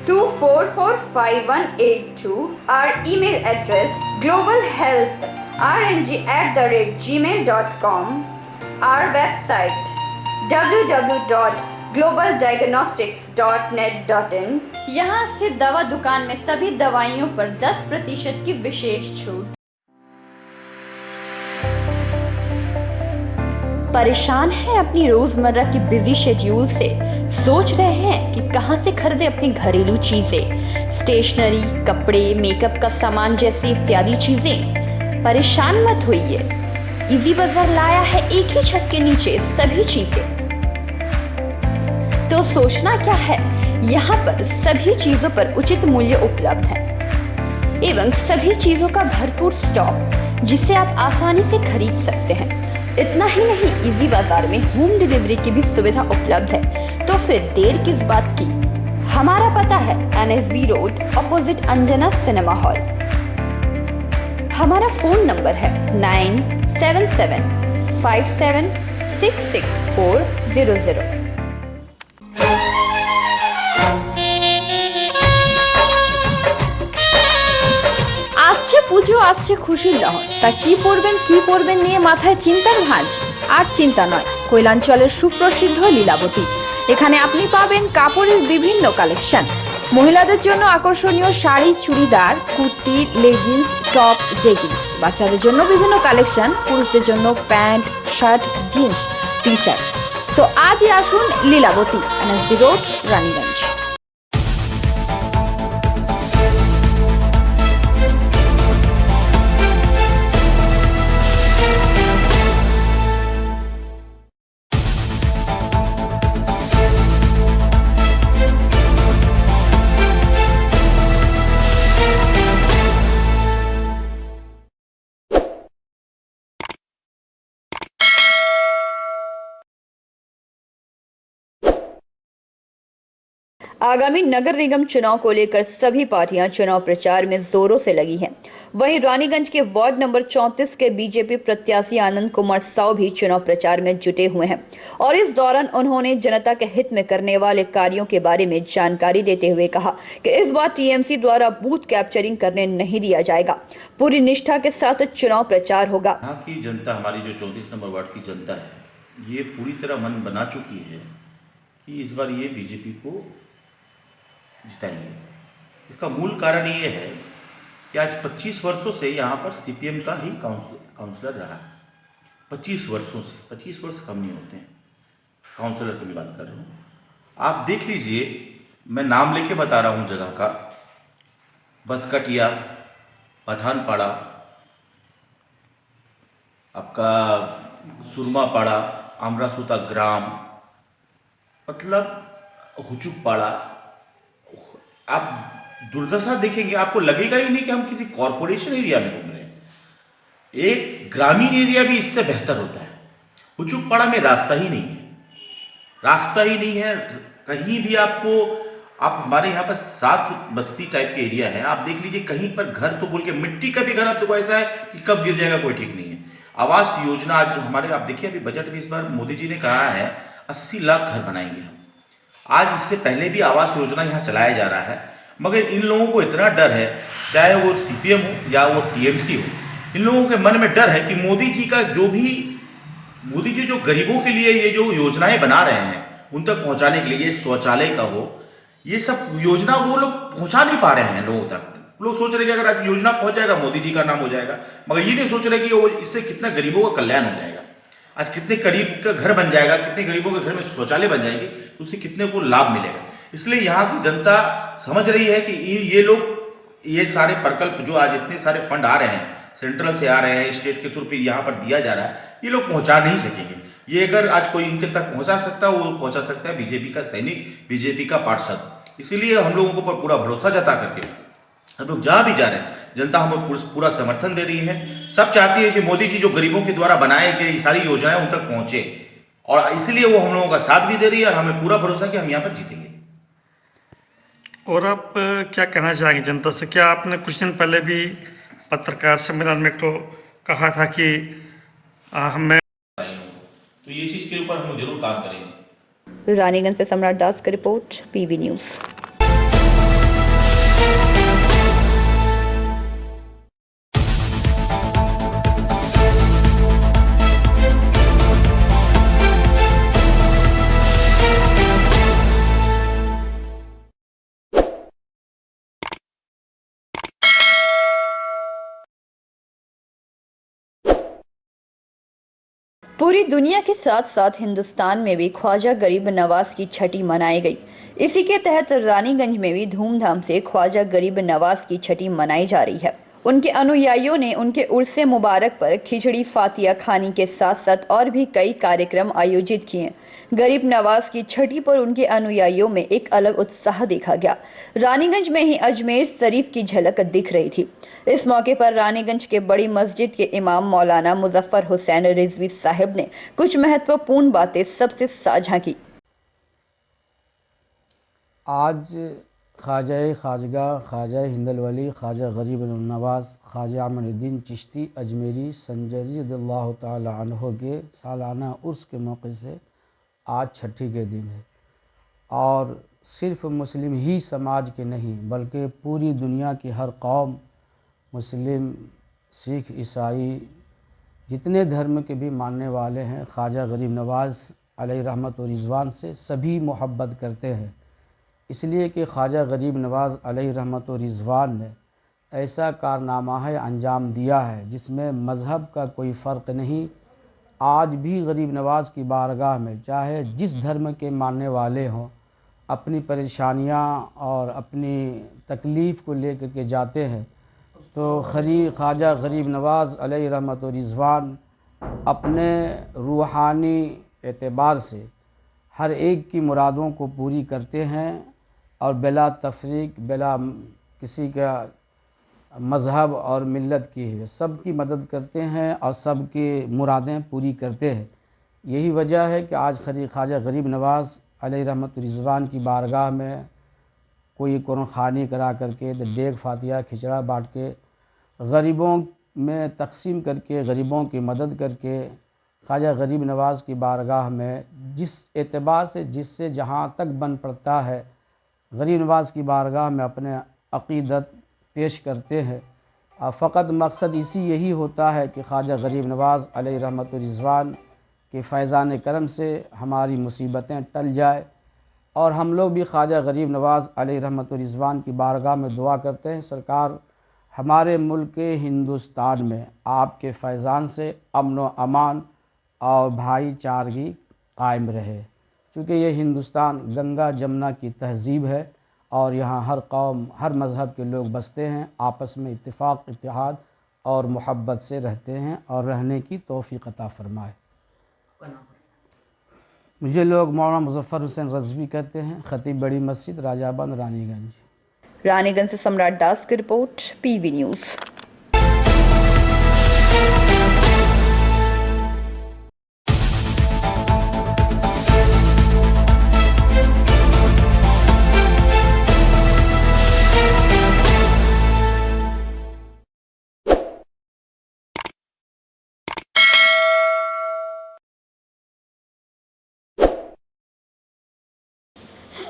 244582. Our email address: globalhealthrng@gmail.com. Our website: www.globaldiagnostics.net.in. यहाँ स्थित दवा दुकान में सभी दवाइयों पर 10% की विशेष छूट। परेशान है अपनी रोजमर्रा की बिजी शेड्यूल से? सोच रहे हैं कि कहां से खरीदें अपनी घरेलू चीजें, स्टेशनरी, कपड़े, मेकअप का सामान जैसी इत्यादि चीजें? परेशान मत होइए, इजी बाजार लाया है एक ही छत के नीचे सभी चीजें। तो सोचना क्या है, यहाँ पर सभी चीजों पर उचित मूल्य उपलब्ध है एवं सभी चीजों का भरपूर स्टॉक, जिसे आप आसानी से खरीद सकते हैं। इतना ही नहीं, इजी बाजार में होम डिलीवरी की भी सुविधा उपलब्ध है। तो फिर देर किस बात की? हमारा पता है NSB road, opposite Anjana cinema hall. हमारा फोन नंबर है 9775766400। দুর্গাপুজো আসছে খুশির লহর, তা কি পরবেন নিয়ে মাথায় চিন্তার ভাঁজ। আর চিন্তা নয়, কৈলাঞ্চলের সুপ্রসিদ্ধ লীলাবতী। এখানে আপনি পাবেন কাপড়ের বিভিন্ন কালেকশন, মহিলাদের জন্য আকর্ষণীয় sari, churidar, kurti, leggings, top, jeggings, বাচ্চাদের জন্য বিভিন্ন কালেকশন, পুরুষদের জন্য pant, shirt, jeans, T shirt. তো আজই আসুন লীলাবতী, এনএসবি রোড, রানীগঞ্জ। आगामी नगर निगम चुनाव को लेकर सभी पार्टियां चुनाव प्रचार में जोरों से लगी हैं। वहीं रानीगंज के वार्ड नंबर 34 के बीजेपी प्रत्याशी आनंद कुमार साव भी चुनाव प्रचार में जुटे हुए हैं और इस दौरान उन्होंने जनता के हित में करने वाले कार्यों के बारे में जानकारी देते हुए कहा कि इस बार टीएमसी द्वारा बूथ कैप्चरिंग करने नहीं दिया जाएगा, पूरी निष्ठा के साथ चुनाव प्रचार होगा। यहाँ की जनता, हमारी जो 34 नंबर वार्ड की जनता है, ये पूरी तरह मन बना चुकी है कि इस बार ये बीजेपी को जिताएंगे। इसका मूल कारण ये है कि आज 25 वर्षों से यहाँ पर सीपीएम का ही काउंसलर रहा है। 25 वर्षों से, 25 वर्ष कम नहीं होते हैं, काउंसलर की भी बात कर रहा हूँ। आप देख लीजिए, मैं नाम लेके बता रहा हूँ जगह का, बसकटिया, पठानपाड़ा, आपका सुरमापाड़ा, आमरासुता ग्राम, मतलब हुचुकपाड़ा। आप दुर्दशा देखेंगे, आपको लगेगा ही नहीं कि हम किसी कॉरपोरेशन एरिया में घूम रहे हैं। एक ग्रामीण एरिया भी इससे बेहतर होता है। हुचुकपाड़ा में रास्ता ही नहीं है, रास्ता ही नहीं है कहीं भी। आपको, आप हमारे यहाँ पर 7 बस्ती टाइप के एरिया है, आप देख लीजिए कहीं पर घर तो बोल के मिट्टी का भी घर आप देखो ऐसा है कि कब गिर जाएगा कोई ठीक नहीं है। आवास योजना आज हमारे, आप देखिए अभी बजट में इस बार मोदी जी ने कहा है 80 लाख घर बनाएंगे हम। आज इससे पहले भी आवास योजना यहाँ चलाया जा रहा है, मगर इन लोगों को इतना डर है, चाहे वो सीपीएम हो या वो टीएमसी हो, इन लोगों के मन में डर है कि मोदी जी जो गरीबों के लिए ये जो योजनाएं बना रहे हैं उन तक पहुंचाने के लिए, ये शौचालय का हो, ये सब योजना वो लोग पहुंचा नहीं पा रहे हैं लोगों तक। लोग सोच रहे कि अगर योजना पहुंच जाएगा मोदी जी का नाम हो जाएगा, मगर ये नहीं सोच रहे कि वो इससे कितना गरीबों का कल्याण हो जाएगा। आज कितने गरीब का घर बन जाएगा, कितने गरीबों के घर में शौचालय बन जाएंगे, तो उससे कितने को लाभ मिलेगा। इसलिए यहाँ की जनता समझ रही है कि ये लोग, ये सारे प्रकल्प जो आज इतने सारे फंड आ रहे हैं, सेंट्रल से आ रहे हैं, स्टेट के थ्रू पे यहाँ पर दिया जा रहा है, ये लोग पहुँचा नहीं सकेंगे। ये अगर आज कोई इनके तक पहुँचा सकता है, वो पहुँचा सकता है बीजेपी का सैनिक, बीजेपी का पार्षद। इसीलिए हम लोगों को पूरा भरोसा जता करके हम लोग जहाँ भी जा रहे हैं, जनता हमें पूरा समर्थन दे रही है। सब चाहती है कि मोदी जी जो गरीबों के द्वारा बनाए गए सारी योजनाएं उन तक पहुंचे, और इसलिए वो हम लोगों का साथ भी दे रही है और हमें पूरा भरोसा कि हम यहाँ पर जीतेंगे। और आप क्या कहना चाहेंगे जनता से? क्या आपने कुछ दिन पहले भी पत्रकार सम्मेलन में तो कहा था कि हमें, तो ये चीज़ के ऊपर हम जरूर काम करेंगे। रानीगंज से सम्राट दास की रिपोर्ट, पीवी न्यूज़। पूरी दुनिया के साथ साथ हिंदुस्तान में भी ख्वाजा गरीब नवाज की छठी मनाई गई। इसी के तहत रानीगंज में भी धूमधाम से ख्वाजा गरीब नवाज की छठी मनाई जा रही है। उनके अनुयायियों ने उनके उर्से मुबारक पर खिचड़ी, फातिया खानी के साथ साथ और भी कई कार्यक्रम आयोजित किए। गरीब नवाज की छठी पर उनके अनुयायियों में एक अलग उत्साह देखा गया। रानीगंज में ही अजमेर शरीफ की झलक दिख रही थी। इस मौके पर रानीगंज के बड़ी मस्जिद के इमाम मौलाना मुजफ्फर हुसैन रिजवी साहिब ने कुछ महत्वपूर्ण बातें सबसे साझा की। आज ख्वाजा खाजगा, ख्वाजा हिंदलवली, ख्वाजा गरीब नवाज, ख्वाजा अमरुद्दीन चिश्ती अजमेरी संजरी रज़ियल्लाहु ताला अन्हु के सालाना उर्स के मौके से आज छठी के दिन है। और सिर्फ मुस्लिम ही समाज के नहीं बल्कि पूरी दुनिया की हर कौम मुस्लिम, सिख, ईसाई जितने धर्म के भी मानने वाले हैं ख्वाजा गरीब नवाज़ अलैहि रहमत व रिज़वान से सभी मोहब्बत करते हैं, इसलिए कि ख्वाजा गरीब नवाज़ अलैहि रहमत व रिज़वान ने ऐसा कारनामा है अंजाम दिया है जिसमें मज़हब का कोई फ़र्क नहीं। आज भी गरीब नवाज़ की बारगाह में चाहे जिस धर्म के मानने वाले हों, अपनी परेशानियां और अपनी तकलीफ़ को लेकर के जाते हैं तो ख्वाजा गरीब नवाज़ अलैहि रहमत व रिज़वान अपने रूहानी एतबार से हर एक की मुरादों को पूरी करते हैं और बिला तफरीक, बिला किसी का मज़हब और मिल्लत की है, सब की मदद करते हैं और सब की मुरादें पूरी करते हैं। यही वजह है कि आज ख्वाजा गरीब नवाज़ अलैहि रहमत व रिज़वान की बारगाह में कोई कुरान करा करके डेग फातिया खिचड़ा बाँट के गरीबों में तकसीम करके गरीबों की मदद करके ख्वाजा गरीब नवाज़ की बारगाह में जिस एतबार से जिससे जहाँ तक बन पड़ता है गरीब नवाज़ की बारगाह में अपने अक़ीदत पेश करते हैं। और फ़कत मकसद यही होता है कि ख्वाजा गरीब नवाज़ अलैहि रहमत व रिज़वान के फ़ैज़ान करम से हमारी मुसीबतें टल जाए और हम लोग भी ख्वाजा गरीब नवाज़ अलैहि रहमत व रिज़वान की बारगाह में दुआ करते हैं सरकार हमारे मुल्क हिंदुस्तान में आपके फैज़ान से अमन व अमान और भाईचारगी कायम रहे, क्योंकि ये हिंदुस्तान गंगा जमुना की तहज़ीब है और यहाँ हर कौम हर मज़हब के लोग बसते हैं, आपस में इत्तेफाक, इत्तेहाद और मोहब्बत से रहते हैं और रहने की तौफ़ीक़ अता फ़रमाए। मुझे लोग मौलाना मुज़फ़्फ़र हुसैन रज़वी कहते हैं, ख़तीब बड़ी मस्जिद राजाबंद रानीगंज से सम्राट दास की रिपोर्ट, PV न्यूज़।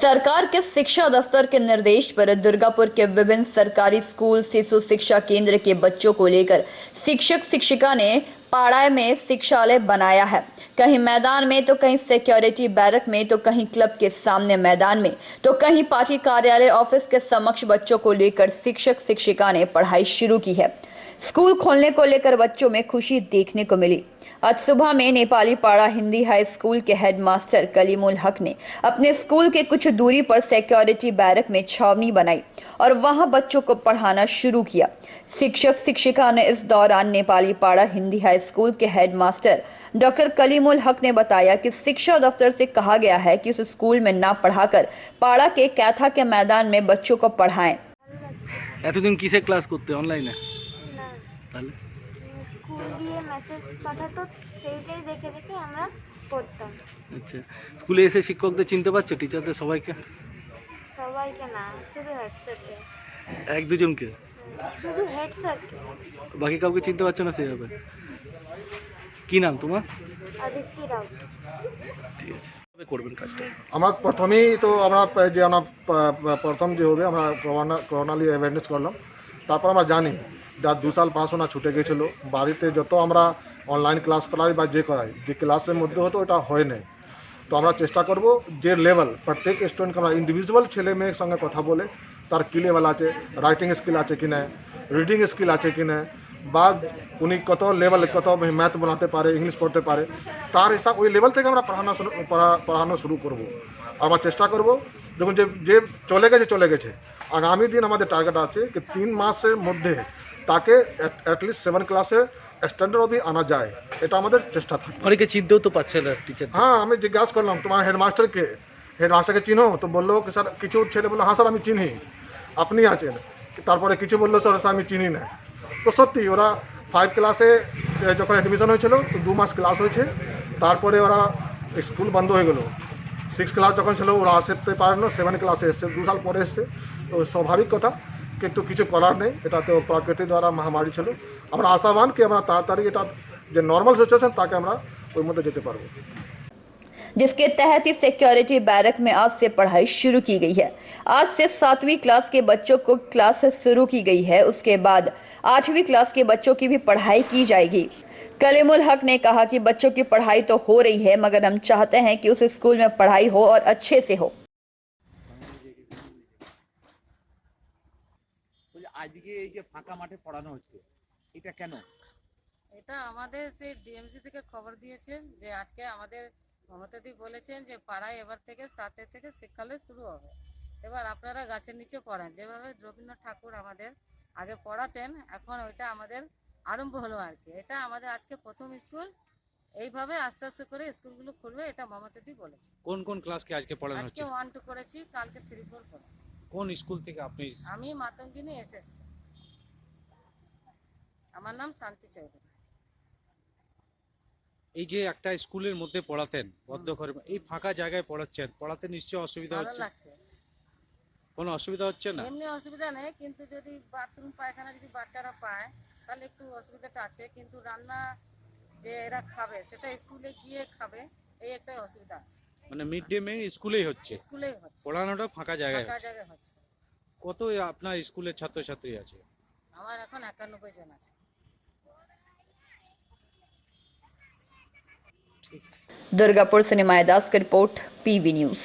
सरकार के शिक्षा दफ्तर के निर्देश पर दुर्गापुर के विभिन्न सरकारी स्कूल शिशु शिक्षा केंद्र के बच्चों को लेकर शिक्षक शिक्षिका ने पाड़ा में शिक्षालय बनाया है। कहीं मैदान में तो कहीं सिक्योरिटी बैरक में तो कहीं क्लब के सामने मैदान में तो कहीं पार्टी कार्यालय ऑफिस के समक्ष बच्चों को लेकर शिक्षक शिक्षिका ने पढ़ाई शुरू की है। स्कूल खोलने को लेकर बच्चों में खुशी देखने को मिली। आज सुबह में नेपाली पाड़ा हिंदी हाई स्कूल के हेडमास्टर कलीमुल हक ने अपने स्कूल के कुछ दूरी पर सिक्योरिटी बैरक में छावनी बनाई और वहां बच्चों को पढ़ाना शुरू किया। शिक्षक शिक्षिका ने इस दौरान नेपाली पाड़ा हिंदी हाई स्कूल के हेडमास्टर डॉक्टर कलीमुल हक ने बताया कि शिक्षा दफ्तर से कहा गया है कि उस स्कूल में ना पढ़ाकर पाड़ा के कैथा के मैदान में बच्चों को पढ़ाएं। এতদিন কিসে ক্লাস করতে অনলাইনে? তাহলে স্কুল দিয়ে মেসেজ পাঠাতো সেইটাই দেখে দেখে আমরা পড়তাম। আচ্ছা, স্কুলে এসে শিক্ষকদের চিনতে পারছো, টিচারদের সবাইকে? সবাইকে না, শুধু হেডসেটকে। এক দুজনকে? শুধু হেডসেটকে। বাকি কাউকে চিনতে পারছো না সেভাবে? কি নাম তোমার? আদিত্য রাউত। ঠিক আছে, কিভাবে করবেন কাজটা? আমরা প্রথমেই তো আমরা যে আমরা প্রথম যে হবে আমরা করোনা নিয়ে অ্যাওয়ারনেস করলাম, তারপর আমরা জানি যার 2 সাল পড়াশোনা ছুটে গেছিল, বাড়িতে যত আমরা অনলাইন ক্লাস করাই বা যে করাই যে ক্লাসের মধ্যে হতো ওটা হয় নাই। তো আমরা চেষ্টা করব যে লেভেল প্রত্যেক স্টুডেন্টকে আমরা ইন্ডিভিজুয়াল ছেলে মেয়ের সঙ্গে কথা বলে তার কী লেভেল আছে, রাইটিং স্কিল আছে কি না, রিডিং স্কিল আছে কি না, বা উনি কত লেভেল কত ম্যাথ বানাতে পারে, ইংলিশ পড়তে পারে, তার হিসাব ওই লেভেল থেকে আমরা পড়ানো শুরু করব। আমরা চেষ্টা করব দেখুন যে চলে গেছে আগামী দিন আমাদের টার্গেট আছে कि 3 মাসের মধ্যে তাকে অ্যাটলিস্ট 7 ক্লাসে স্ট্যান্ডার্ড অবধি আনা যায়, এটা আমাদের চেষ্টা থাকে। অনেকে চিনতেও তো পারছে না টিচার। হ্যাঁ, আমি জিজ্ঞাসা করলাম তোমার হেডমাস্টারকে চিনো? তো বললো কি স্যার, কিছু ছেলে বললো হ্যাঁ স্যার আমি চিনি, আপনি আছেন। তারপরে কিছু বললো স্যার আমি চিনি না। তো সত্যি ওরা 5 ক্লাসে যখন অ্যাডমিশন হয়েছিল তো 2 মাস ক্লাস হয়েছে, তারপরে ওরা স্কুল বন্ধ হয়ে গেলো। 6 ক্লাস যখন ছিল ওরা আসতে পারে না, 7 ক্লাসে এসছে, 2 সাল পরে এসছে। তো স্বাভাবিক কথা, কিন্তু কিছু করার নেই, এটা তো প্রকৃতি দ্বারা মহামারী ছিল। আমরা আশাবান কি আমরা তাড়াতাড়ি এটা যে নর্মাল সিচুয়েশন তাকে আমরা ওই মধ্যে যেতে পারবো। जिसके तहत ही सिक्योरिटी बैरक में आज से पढ़ाई शुरू की गई है। आज से 7वीं क्लास के बच्चों को क्लास शुरू की गई है। उसके बाद 8वीं क्लास के बच्चों की भी पढ़ाई की जाएगी। कलीमुल हक ने कहा कि बच्चों की पढ़ाई तो हो रही है, मगर हम चाहते हैं कि उस स्कूल में पढ़ाई हो और अच्छे से हो। আজকে এই যে ফাঁকা মাঠে পড়ানো হচ্ছে, এটা কেন? এটা আমাদের সেই ডিএমসি থেকে খবর দিয়েছেন যে আজকে আমাদের মমতাদি বলেছেন যে পাড়ায় এবার থেকে 7 থেকে শিক্ষালয় শুরু হবে। এবার আপনারা গাছের নিচে পড়ান, যেভাবে রবীন্দ্রনাথ ঠাকুর আমাদের আগে পড়াতেন, এখন ওইটা আমাদের আরম্ভ হলো আর কি। এটা আমাদের আজকে প্রথম স্কুল, এইভাবে আস্তে আস্তে করে স্কুলগুলো খুলবে, এটা মমতাদি বলেছে। কোন কোন ক্লাসকে আজকে পড়ানো আজকে হচ্ছে? 1 2 করেছি, কালকে 3 4 করব। কোন স্কুল থেকে আপনি? আমি মাতঙ্গিনী এসএস, আমার নাম শান্তি চৌধুরী। এই যে একটা স্কুলের মধ্যে পড়াতেন বদ্ধ ঘরে, এই ফাঁকা জায়গায় পড়াচ্ছেন, পড়াতে নিশ্চয়ই অসুবিধা ভালো হচ্ছে? লাগছে। কোনো অসুবিধা হচ্ছে না? এমনি অসুবিধা নেই, কিন্তু যদি বাথরুম পায়খানা যদি বাচ্চারা পায় তাহলে একটু অসুবিধাটা আছে, কিন্তু রান্না যে এরা খাবে সেটা স্কুলে গিয়ে খাবে, এই একটাই অসুবিধা আছে। মানে মিড ডে মিল স্কুলেই হচ্ছে? স্কুলেই হচ্ছে, পড়ানোটা ফাঁকা জায়গায় ফাঁকা হচ্ছে। জায়গায় হচ্ছে। কত আপনার স্কুলের ছাত্রছাত্রী আছে? আমার এখন 91 জন আছে। दुर्गापुर से निमाय दास की रिपोर्ट, PV न्यूज।